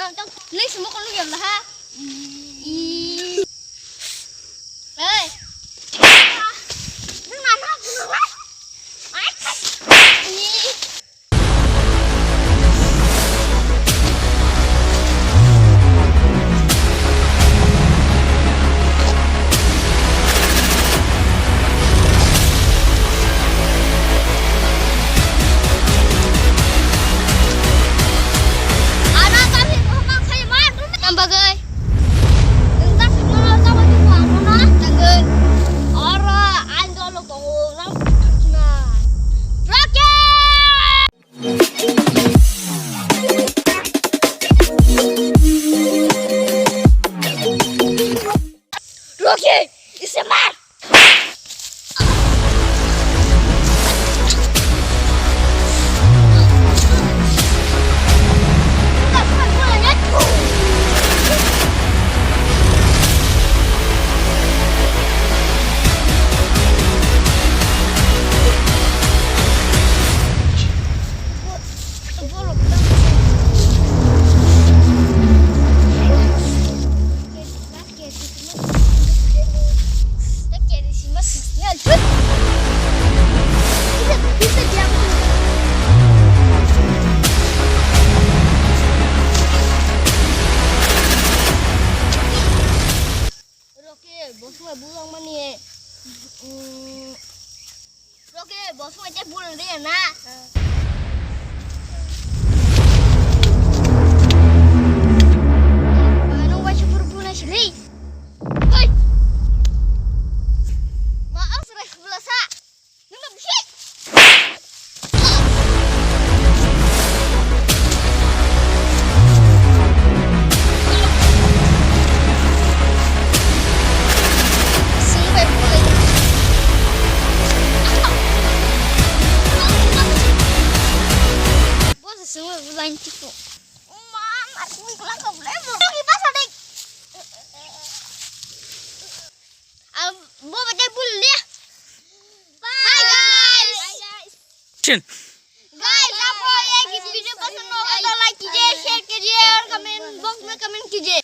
làm trong lấy số con nó là ha. Ê. Nó làm nó. Bagai entah semua tahu itu mana jangan orang anda lo tolong nah Rocky is a man. Bos bulang mana? Oke, bos aja bulan dia nak. Mana wajib berbulan sih? Hei, maaf sudah belasa. Nggak bisa. Semua bulan cukup. Mama, aku kelang ke belakang. Kita sadik. Bawa baca bulu dia. Hi guys. Guys, apa yang video pasal no like कीजिए, share कीजिए और comment box में comment कीजिए.